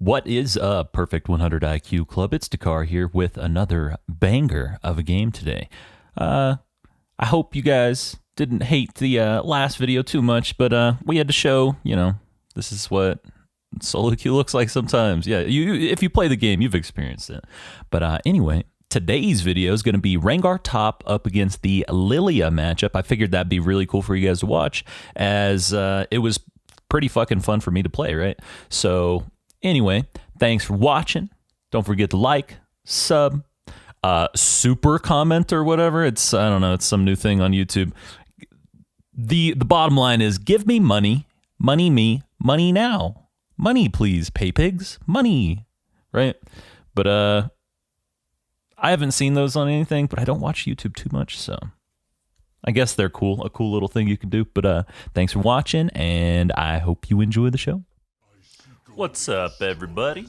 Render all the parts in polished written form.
What is a perfect 100 IQ club? It's Dekar here with another banger of a game today. I hope you guys didn't hate the last video too much, but we had to show, this is what solo queue looks like sometimes. Yeah, if you play the game, you've experienced it. But anyway, today's video is going to be Rengar top up against the Lillia matchup. I figured that'd be really cool for you guys to watch, as it was pretty fucking fun for me to play, right? So anyway, thanks for watching. Don't forget to like, sub, super comment or whatever. It's, I don't know, it's some new thing on YouTube. The bottom line is, give me money, money me, money now. Money, please, pay pigs, money, right? But I haven't seen those on anything, but I don't watch YouTube too much, so I guess they're cool, a cool little thing you can do. But thanks for watching, and I hope you enjoy the show. What's up, everybody?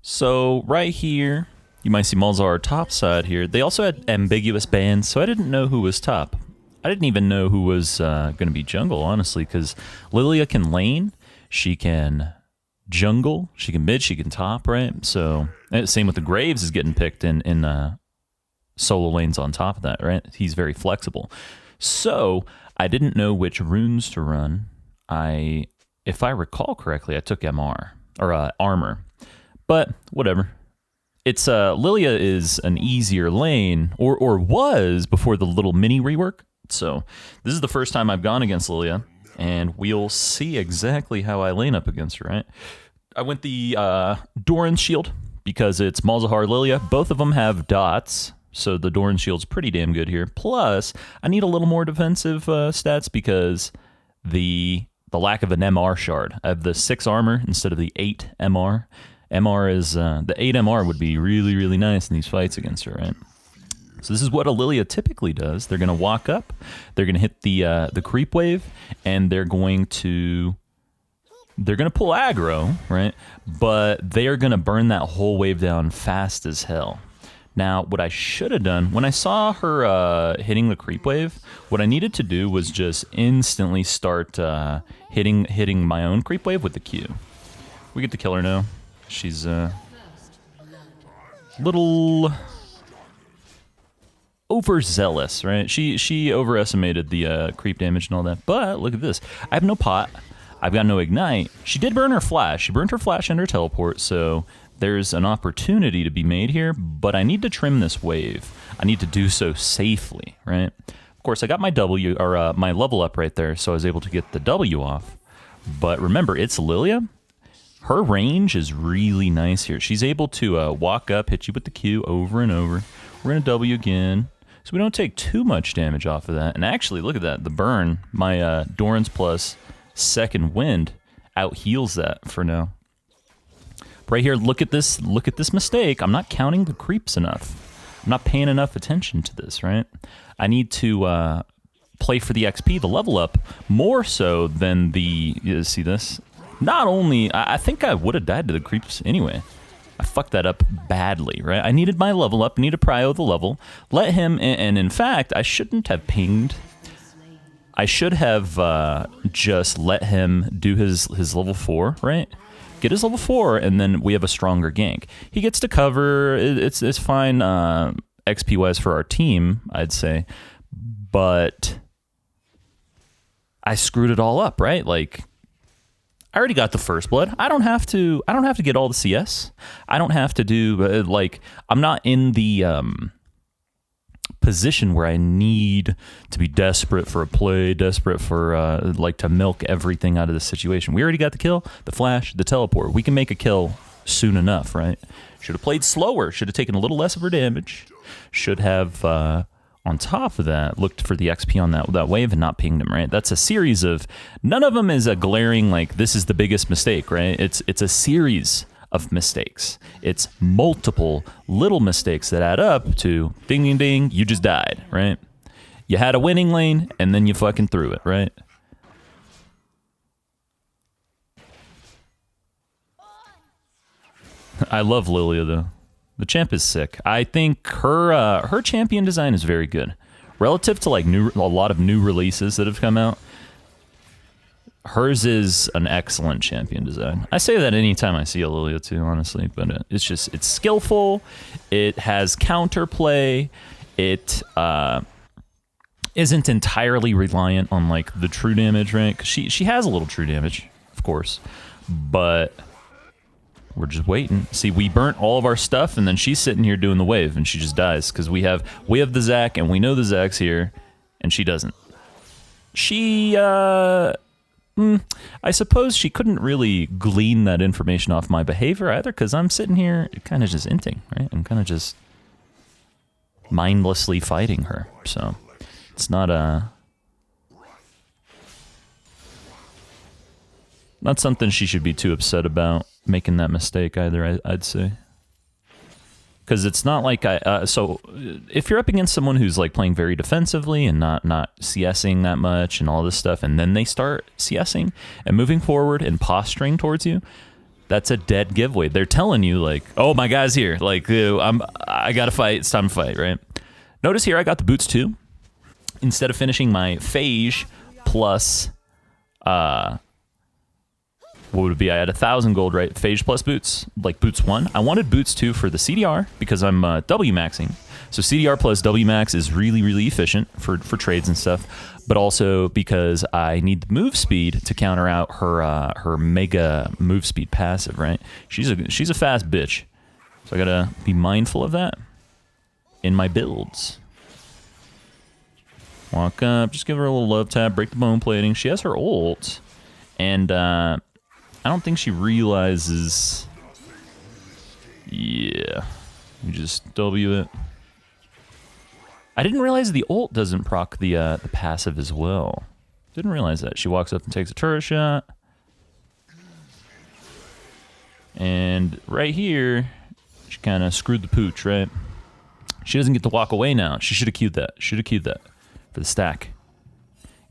So right here, you might see Malzahar top side here. They also had ambiguous bans, so I didn't know who was top. I didn't even know who was going to be jungle, honestly, because Lillia can lane, she can jungle, she can mid, she can top, right? So same with the Graves is getting picked in solo lanes on top of that, right? He's very flexible. So I didn't know which runes to run. If I recall correctly, I took MR or armor, but whatever. It's Lillia is an easier lane, or was before the little mini rework. So this is the first time I've gone against Lillia, and we'll see exactly how I lane up against her, right? I went the Doran shield because it's Malzahar Lillia. Both of them have dots, so the Doran shield's pretty damn good here. Plus, I need a little more defensive stats because the lack of an MR shard. I have the 6 armor instead of the 8 MR. MR is, the 8 MR would be really, really nice in these fights against her, right? So this is what a Lillia typically does. They're going to walk up, they're going to hit the creep wave, and they're going to pull aggro, right? But they are going to burn that whole wave down fast as hell. Now, what I should have done, when I saw her hitting the creep wave, what I needed to do was just instantly start hitting my own creep wave with the Q. We get to kill her now. She's a little overzealous, right? She overestimated the creep damage and all that. But look at this. I have no pot. I've got no ignite. She did burn her flash. She burned her flash and her teleport, so there's an opportunity to be made here, but I need to trim this wave. I need to do so safely, right? Of course, I got my W, or my level up right there, so I was able to get the W off. But remember, it's Lillia. Her range is really nice here. She's able to walk up, hit you with the Q over and over. We're going to W again, so we don't take too much damage off of that. And actually, look at that, the burn. My Doran's plus second wind out heals that for now. Right here, look at this mistake. I'm not counting the creeps enough. I'm not paying enough attention to this, right? I need to play for the XP, the level up, more so than the, you see this? Not only, I think I would have died to the creeps anyway. I fucked that up badly, right? I needed my level up, I need to prio the level. Let him, and in fact, I shouldn't have pinged. I should have just let him do his level 4, right? Get his level 4, and then we have a stronger gank. He gets to cover. It's fine XP-wise for our team, I'd say. But I screwed it all up, right? Like, I already got the first blood. I don't have to get all the CS. I don't have to do, like, I'm not in the position where I need to be desperate for a play, desperate for like to milk everything out of this situation. We already got the kill, the flash, the teleport. We can make a kill soon enough, right? Should have played slower, should have taken a little less of her damage, should have on top of that looked for the XP on that wave and not pinged him, right? That's a series of, none of them is a glaring like this is the biggest mistake, right? It's a series of mistakes. It's multiple little mistakes that add up to ding, ding, ding, you just died, right? You had a winning lane, and then you fucking threw it, right? I love Lillia, though. The champ is sick. I think her champion design is very good. Relative to like a lot of new releases that have come out, hers is an excellent champion design. I say that anytime I see a Lillia too, honestly, but it's skillful. It has counterplay. It isn't entirely reliant on like the true damage, right? 'Cause she has a little true damage, of course, but we're just waiting. See, we burnt all of our stuff, and then she's sitting here doing the wave, and she just dies because we have the Zac, and we know the Zac's here, and she doesn't. She I suppose she couldn't really glean that information off my behavior either, because I'm sitting here kind of just inting, right? I'm kind of just mindlessly fighting her, so it's not something she should be too upset about making that mistake either, I'd say. Because it's not like so if you're up against someone who's like playing very defensively and not CSing that much and all this stuff, and then they start CSing and moving forward and posturing towards you, that's a dead giveaway. They're telling you like, oh, my guy's here. Like, I gotta fight. It's time to fight, right? Notice here I got the boots too. Instead of finishing my phage plus what would it be? I had 1,000 gold, right? Phage plus boots, like boots 1. I wanted boots 2 for the CDR because I'm W maxing. So CDR plus W max is really, really efficient for trades and stuff, but also because I need the move speed to counter out her mega move speed passive, right? She's a fast bitch, so I gotta be mindful of that in my builds. Walk up, just give her a little love tap, break the bone plating. She has her ult, and I don't think she realizes. Yeah. You just W it. I didn't realize the ult doesn't proc the passive as well. Didn't realize that. She walks up and takes a turret shot. And right here, she kind of screwed the pooch, right? She doesn't get to walk away now. She should have queued that. Should have queued that for the stack.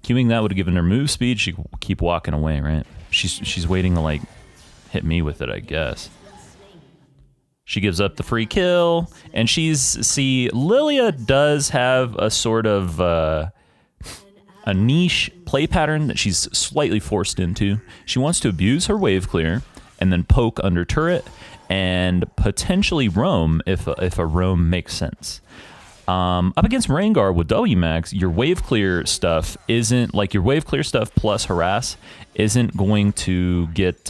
Queuing that would have given her move speed. She could keep walking away, right? She's waiting to like hit me with it, I guess. She gives up the free kill, and Lillia does have a sort of a niche play pattern that she's slightly forced into. She wants to abuse her wave clear and then poke under turret and potentially roam if a roam makes sense. Up against Rengar with W max, your wave clear stuff isn't like your wave clear stuff plus harass isn't going to get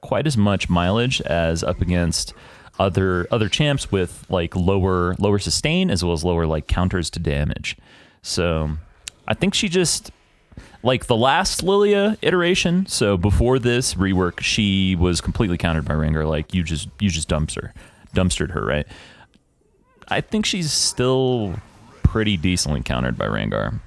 quite as much mileage as up against other champs with like lower sustain as well as lower like counters to damage. So I think she just like the last Lillia iteration. So before this rework, she was completely countered by Rengar. Like you just dumpstered her, right? I think she's still pretty decently countered by Rengar.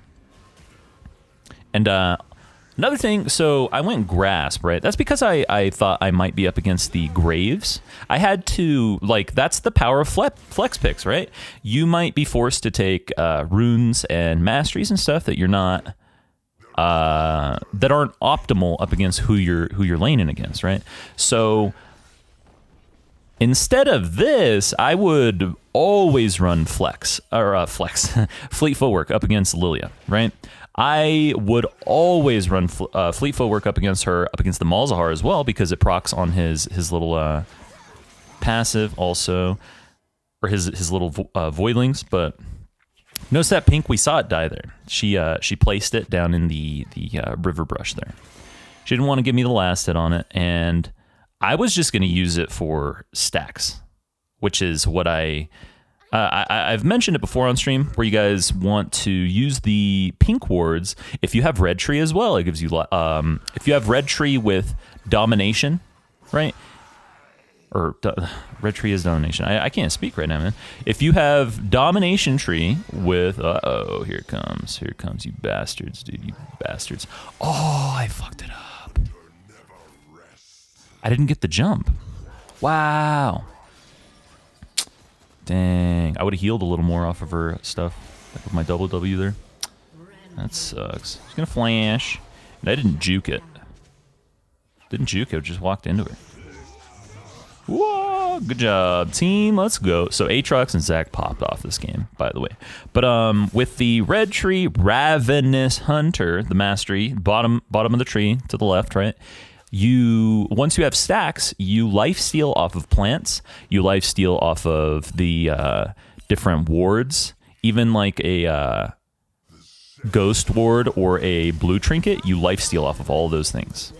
And another thing, so I went Grasp, right? That's because I thought I might be up against the Graves. I had to, like, that's the power of flex picks, right? You might be forced to take runes and masteries and stuff that you're not, that aren't optimal up against who you're laning against, right? So instead of this, I would always run fleet footwork up against Lillia, right? I would always run fleet footwork up against her, up against the Malzahar as well, because it procs on his little passive also, or his little voidlings. But notice that pink, we saw it die there. She placed it down in the river brush there. She didn't want to give me the last hit on it, and I was just going to use it for stacks, which is what I've mentioned it before on stream, where you guys want to use the pink wards. If you have red tree as well, it gives you, if you have red tree with domination, right? Or red tree is domination. I can't speak right now, man. If you have domination tree with, uh-oh, here it comes, you bastards, dude, you bastards. Oh, I fucked it up. I didn't get the jump. Wow. Dang. I would have healed a little more off of her stuff. Like with my double W there. That sucks. She's gonna flash. And I didn't juke it. Just walked into her. Whoa, good job, team. Let's go. So Aatrox and Zac popped off this game, by the way. But with the red tree, Ravenous Hunter, the mastery, bottom of the tree to the left, right? Once you have stacks, you lifesteal off of plants. You lifesteal off of the different wards, even like a ghost ward or a blue trinket. You lifesteal off of all those things.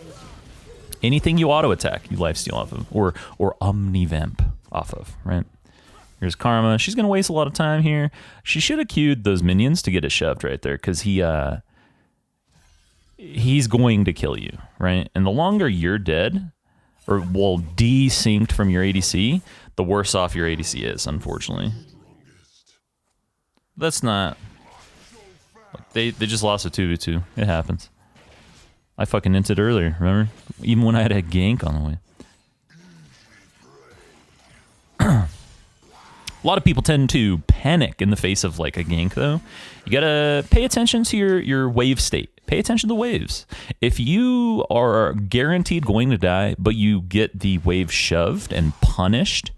Anything you auto attack, you lifesteal off of, or omnivamp off of, right? Here's Karma. She's gonna waste a lot of time here. She should have queued those minions to get it shoved right there, because he's going to kill you, right? And the longer you're dead, or well, desynced from your ADC, the worse off your ADC is, unfortunately. That's not. They just lost a 2v2. It happens. I fucking inted earlier, remember? Even when I had a gank on the way. A lot of people tend to panic in the face of like a gank, though. You gotta pay attention to your wave state. Pay attention to the waves. If you are guaranteed going to die, but you get the wave shoved and punished,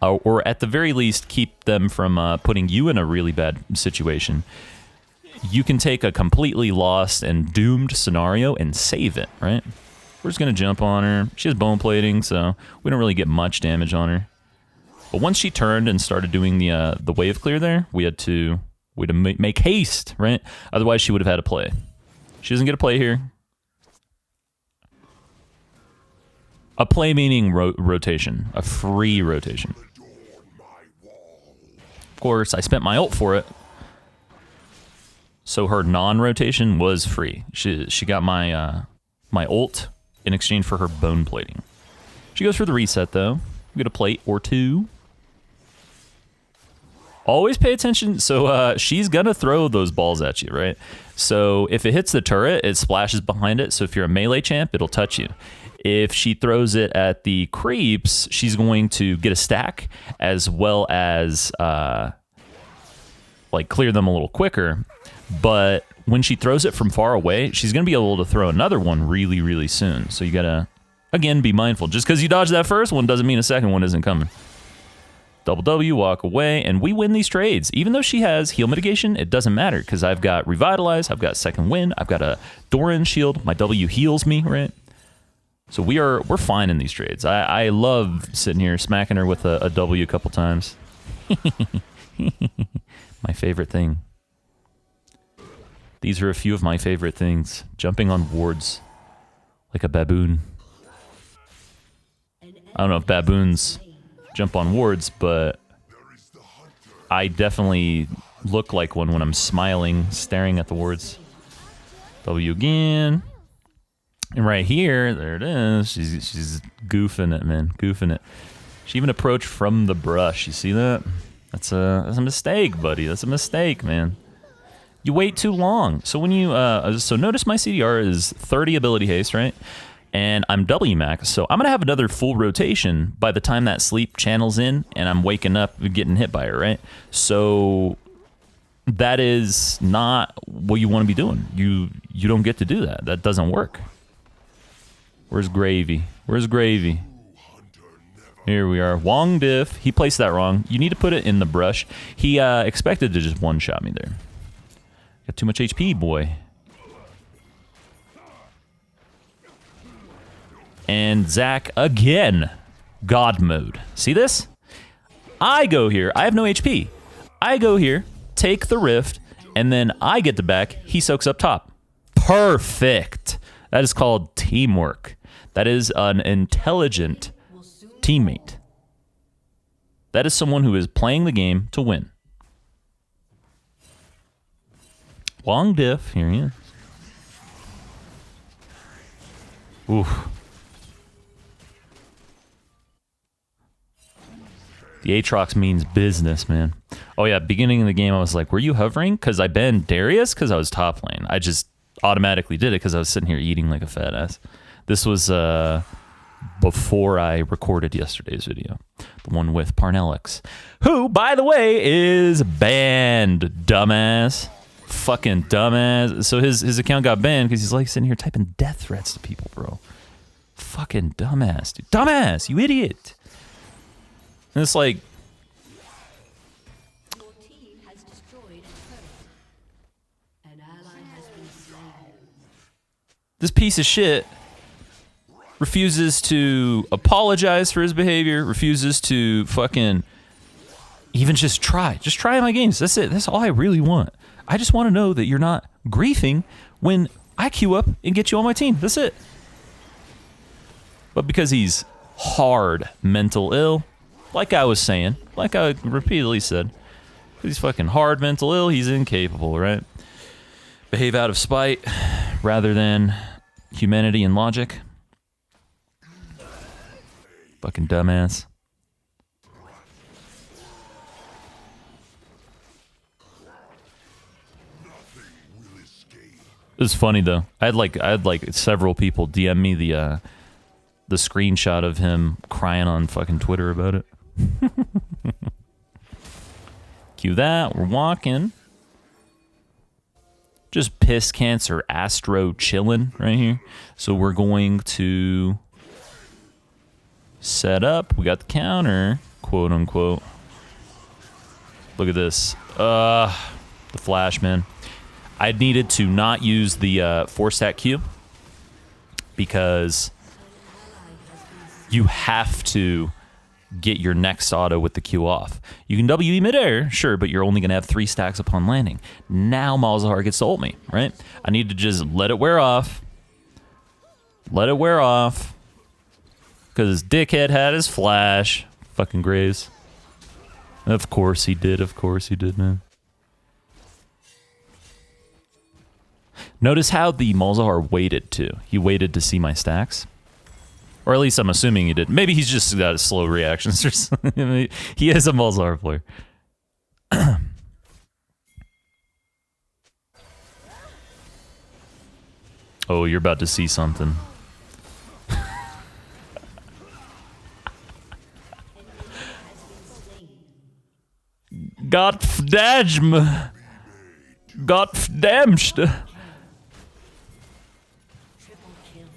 or at the very least keep them from putting you in a really bad situation, you can take a completely lost and doomed scenario and save it, right? We're just going to jump on her. She has bone plating, so we don't really get much damage on her. But once she turned and started doing the wave clear there, we had to make haste, right? Otherwise, she would have had to play. She doesn't get a play here. A play meaning rotation, a free rotation. Of course, I spent my ult for it. So her non-rotation was free. She got my my ult in exchange for her bone plating. She goes for the reset though. We get a plate or two. Always pay attention. So she's gonna throw those balls at you, right? So if it hits the turret, it splashes behind it. So if you're a melee champ, it'll touch you. If she throws it at the creeps, she's going to get a stack as well as like clear them a little quicker. But when she throws it from far away, she's going to be able to throw another one really, really soon. So you got to, again, be mindful. Just because you dodged that first one doesn't mean a second one isn't coming. Double W, walk away, and we win these trades. Even though she has heal mitigation, it doesn't matter because I've got Revitalize, I've got Second Wind, I've got a Doran shield. My W heals me, right? So we're fine in these trades. I love sitting here smacking her with a W a couple times. My favorite thing. These are a few of my favorite things. Jumping on wards like a baboon. I don't know if baboons jump on wards, but I definitely look like one when I'm smiling, staring at the wards. W again. And right here, there it is. She's goofing it, man. Goofing it. She even approached from the brush. You see that? That's a mistake, buddy. That's a mistake, man. You wait too long. So when you so notice my CDR is 30 ability haste, right? And I'm W max, so I'm gonna have another full rotation by the time that sleep channels in, and I'm waking up and getting hit by her, right? So that is not what you want to be doing. You don't get to do that. That doesn't work. Where's Gravy? Where's Gravy? Here we are. Wong Diff. He placed that wrong. You need to put it in the brush. He expected to just one-shot me there. Got too much HP, boy. And Zac again. God mode. See this? I go here. I have no HP. I go here, take the rift, and then I get the back. He soaks up top. Perfect. That is called teamwork. That is an intelligent teammate. That is someone who is playing the game to win. Long diff. Here he is. Oof. The Aatrox means business, man. Oh yeah, beginning of the game, I was like, were you hovering? Because I banned Darius because I was top lane. I just automatically did it because I was sitting here eating like a fat ass. This was before I recorded yesterday's video. The one with Parnellix. Who, by the way, is banned, dumbass. Fucking dumbass. So his account got banned because he's like sitting here typing death threats to people, bro. Fucking dumbass, dude. Dumbass, you idiot. And it's like, Your team has destroyed a turret. An ally has been slain. this piece of shit refuses to apologize for his behavior, refuses to fucking even just try. Just try my games. That's it. That's all I really want. I just want to know that you're not griefing when I queue up and get you on my team. That's it. But because he's hard mental ill, like I was saying, like I repeatedly said, he's fucking hard mental ill, he's incapable, right? Behave out of spite rather than humanity and logic. Fucking dumbass. It was funny though. I had like several people DM me the screenshot of him crying on fucking Twitter about it. Cue that. We're walking. Just piss cancer astro chilling right here. So we're going to set up. We got the counter, quote unquote. Look at this. The flash, man. I needed to not use the 4-stack Q because you have to get your next auto with the Q off. You can WE midair, sure, but you're only going to have 3 stacks upon landing. Now Malzahar gets to ult me, right? I need to just let it wear off. Let it wear off. Because dickhead had his flash. Fucking Graves. Of course he did. Of course he did, man. Notice how the Malzahar waited, too. He waited to see my stacks. Or at least I'm assuming he did. Maybe he's just got slow reactions or something. He is a Malzahar player. Oh, you're about to see something. Gottfdamn. Gottfdamst.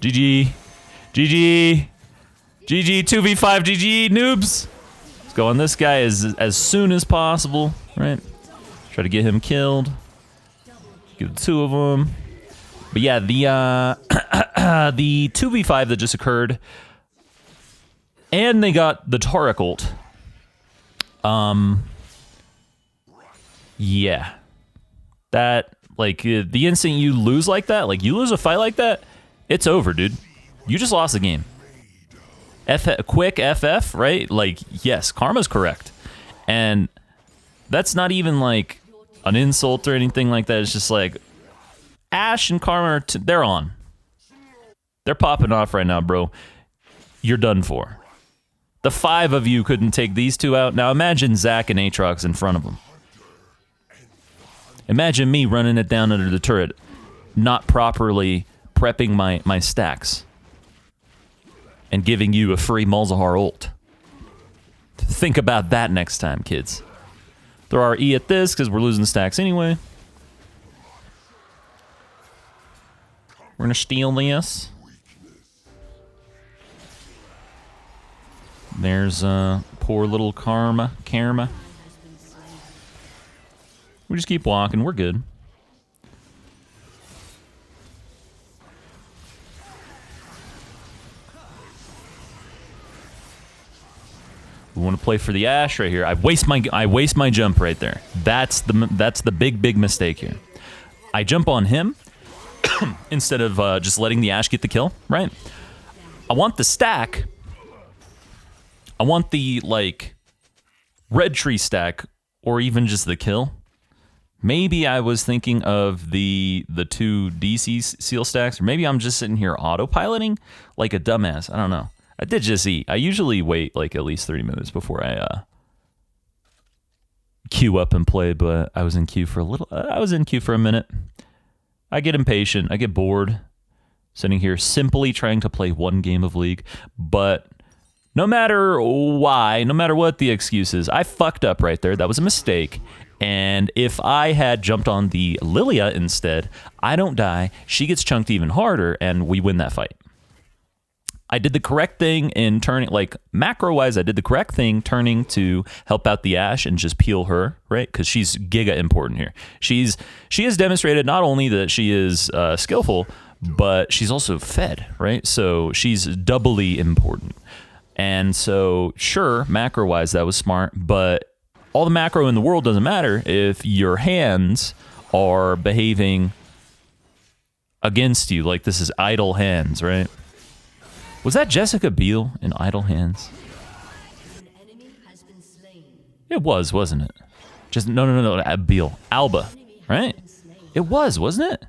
GG. GG. GG 2v5 GG noobs. Let's go on this guy as soon as possible, right? Try to get him killed. Get the 2 of them. But yeah, the 2v5 that just occurred, and they got the Taric ult. Yeah. That, like, the instant you lose like that, like, you lose a fight like that, it's over, dude. You just lost the game. Quick FF, right? Like, yes, karma's correct. And that's not even, like, an insult or anything like that. It's just like, Ash and Karma, they're on. They're popping off right now, bro. You're done for. The 5 of you couldn't take these 2 out. Now imagine Zac and Aatrox in front of them. Imagine me running it down under the turret, not properly prepping my stacks, and giving you a free Malzahar ult. Think about that next time, kids. Throw our E at this, because we're losing stacks anyway. We're gonna steal this. There's poor little Karma. We just keep walking. We're good. We want to play for the Ashe right here. I waste my jump right there. That's the big mistake here. I jump on him instead of just letting the Ashe get the kill, right? I want the stack. I want the, like, red tree stack, or even just the kill. Maybe I was thinking of the 2 DC seal stacks, or maybe I'm just sitting here autopiloting like a dumbass. I don't know. I did just eat. I usually wait like at least 30 minutes before I queue up and play, but I was in queue for a minute. I get impatient. I get bored sitting here simply trying to play one game of League, but no matter why, no matter what the excuse is, I fucked up right there. That was a mistake. And if I had jumped on the Lillia instead, I don't die. She gets chunked even harder, and we win that fight. I did the correct thing in turning, like macro-wise, I did the correct thing turning to help out the Ashe and just peel her, right? Because she's giga important here. She has demonstrated not only that she is skillful, but she's also fed, right? So she's doubly important. And so, sure, macro-wise, that was smart, but all the macro in the world doesn't matter if your hands are behaving against you. Like this is idle hands, right? Was that Jessica Biel in Idle Hands? An enemy has been slain. It was, wasn't it? Just no, Biel. Alba, right? It was, wasn't it?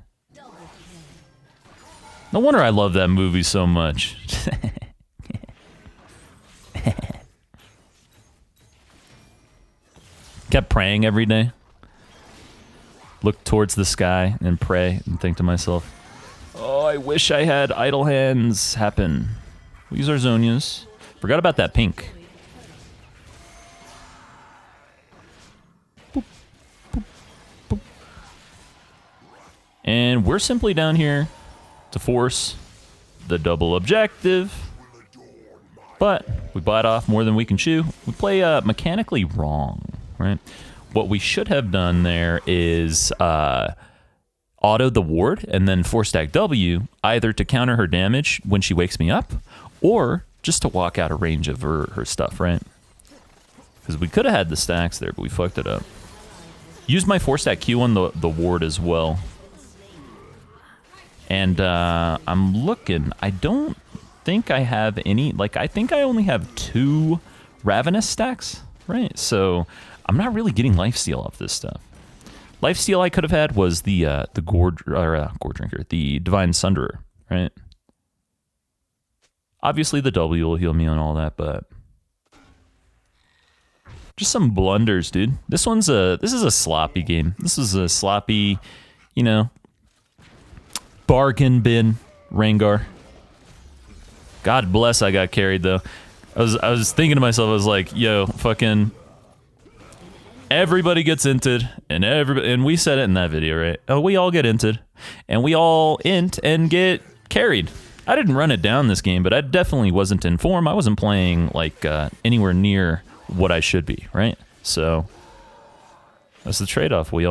No wonder I love that movie so much. Kept praying every day. Look towards the sky and pray and think to myself, oh, I wish I had Idle Hands happen. We use our Zonias. Forgot about that pink. Boop, boop, boop. And we're simply down here to force the double objective. But we bite off more than we can chew. We play mechanically wrong, right? What we should have done there is auto the ward and then 4-stack W, either to counter her damage when she wakes me up, or just to walk out of range of her stuff, right? Because we could have had the stacks there, but we fucked it up. Use my 4-stack Q on the ward as well. And I'm looking. I don't think I have any. Like, I think I only have 2 Ravenous stacks, right? So I'm not really getting lifesteal off this stuff. Lifesteal I could have had was the Gore Drinker, the Divine Sunderer, right? Obviously the W will heal me on all that, but just some blunders, dude. This is a sloppy game. This is a sloppy, you know, bargain bin Rengar. God bless I got carried though. I was thinking to myself, I was like, yo, fucking everybody gets inted, and we said it in that video, right? Oh, we all get inted, and we all int and get carried. I didn't run it down this game, but I definitely wasn't in form. I wasn't playing like anywhere near what I should be, right? So that's the trade-off. We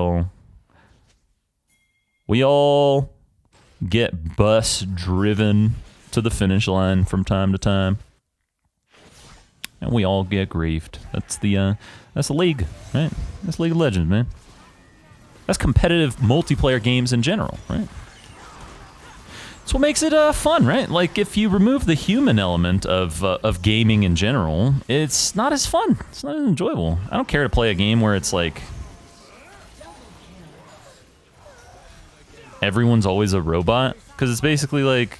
all get bus driven to the finish line from time to time, and we all get griefed. That's the league, right? That's League of Legends, man. That's competitive multiplayer games in general, right? That's what makes it fun, right? Like, if you remove the human element of gaming in general, it's not as fun. It's not as enjoyable. I don't care to play a game where it's like everyone's always a robot, because it's basically like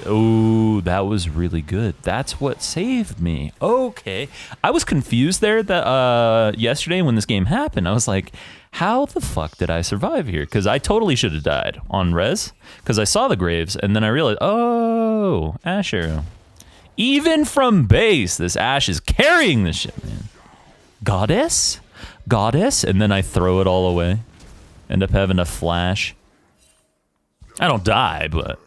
oh, that was really good. That's what saved me. Okay, I was confused there that yesterday when this game happened. I was like, how the fuck did I survive here? Because I totally should have died on res, because I saw the graves, and then I realized, oh, Ashe arrow. Even from base, this Ashe is carrying this shit, man. Goddess? And then I throw it all away. End up having a flash. I don't die, but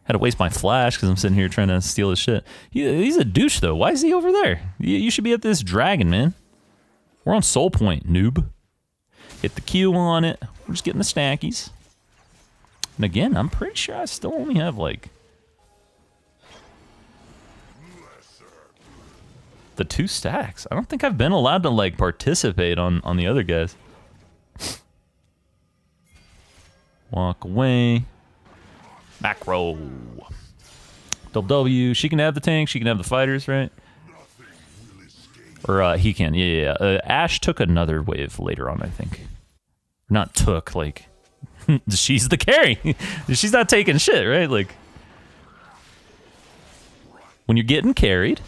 had to waste my flash because I'm sitting here trying to steal his shit. He's a douche, though. Why is he over there? You should be at this dragon, man. We're on soul point, noob. Hit the Q on it. We're just getting the stackies. And again, I'm pretty sure I still only have, like, the 2 stacks. I don't think I've been allowed to, like, participate on the other guys. Walk away. Macro. W. She can have the tank. She can have the fighters, right? Or he can. Yeah. Ashe took another wave later on, I think. Not took, like, she's the carry. She's not taking shit, right? Like, when you're getting carried,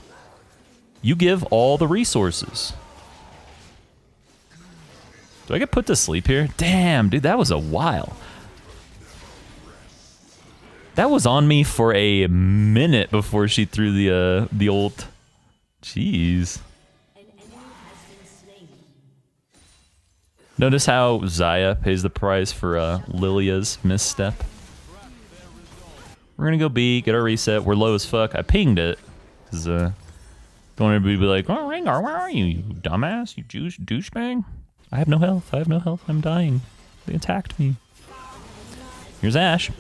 you give all the resources. Do I get put to sleep here? Damn, dude, that was a while. That was on me for a minute before she threw the ult. Jeez. Notice how Xayah pays the price for Lilia's misstep. We're gonna go B, get our reset. We're low as fuck. I pinged it. Cause don't want everybody to be like, oh, Rengar, where are you? You dumbass, you douchebag. I have no health. I have no health. I'm dying. They attacked me. Here's Ashe.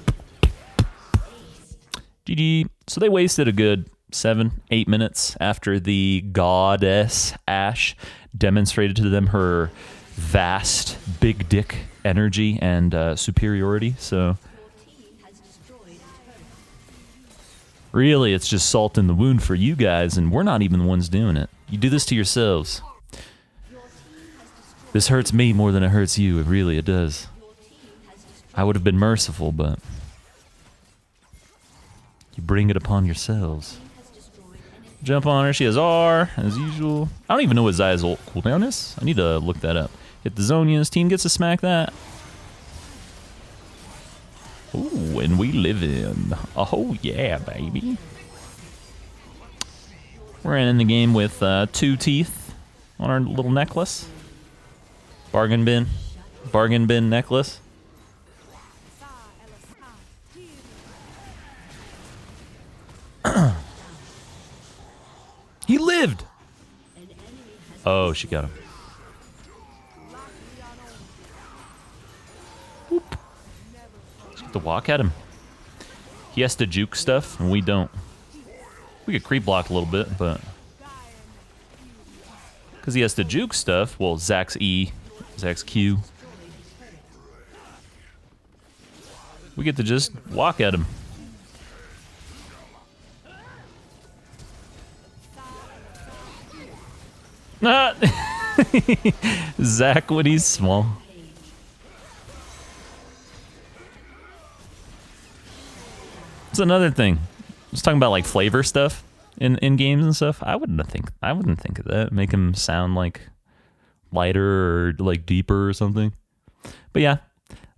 GG. So they wasted a good 7-8 minutes after the goddess Ashe demonstrated to them her vast big dick energy and superiority. So really, it's just salt in the wound for you guys, and we're not even the ones doing it. You do this to yourselves. This hurts me more than it hurts you. It does. I would have been merciful, but you bring it upon yourselves. Jump on her. She has R, as usual. I don't even know what Zaya's ult cooldown is. I need to look that up. Hit the Zonias. Team gets to smack that. Ooh, and we live in. Oh, yeah, baby. We're in the game with 2 teeth on our little necklace. Bargain bin. Bargain bin necklace. He lived! Oh, she got him. Whoop. Let's get the walk at him. He has to juke stuff, and we don't. We could creep block a little bit, but... because he has to juke stuff, well, Zach's E, Zach's Q. We get to just walk at him. Ah! Zach when he's small. It's another thing. I was talking about like flavor stuff in games and stuff. I wouldn't think of that. Make him sound like lighter or like deeper or something. But yeah.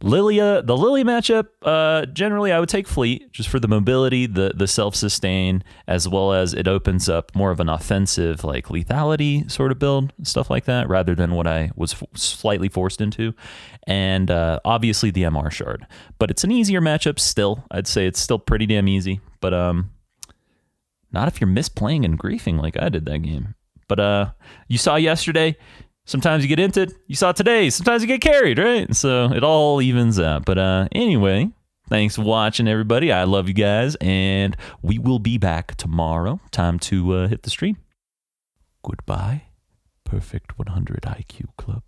Lillia, the Lillia matchup, generally I would take Fleet just for the mobility, the self-sustain, as well as it opens up more of an offensive, like lethality sort of build, stuff like that, rather than what I was slightly forced into. And obviously the MR shard. But it's an easier matchup still. I'd say it's still pretty damn easy. But not if you're misplaying and griefing like I did that game. But you saw yesterday... sometimes you get inted. You saw today. Sometimes you get carried, right? So it all evens out. But anyway, thanks for watching, everybody. I love you guys, and we will be back tomorrow. Time to hit the stream. Goodbye, Perfect 100 IQ Club.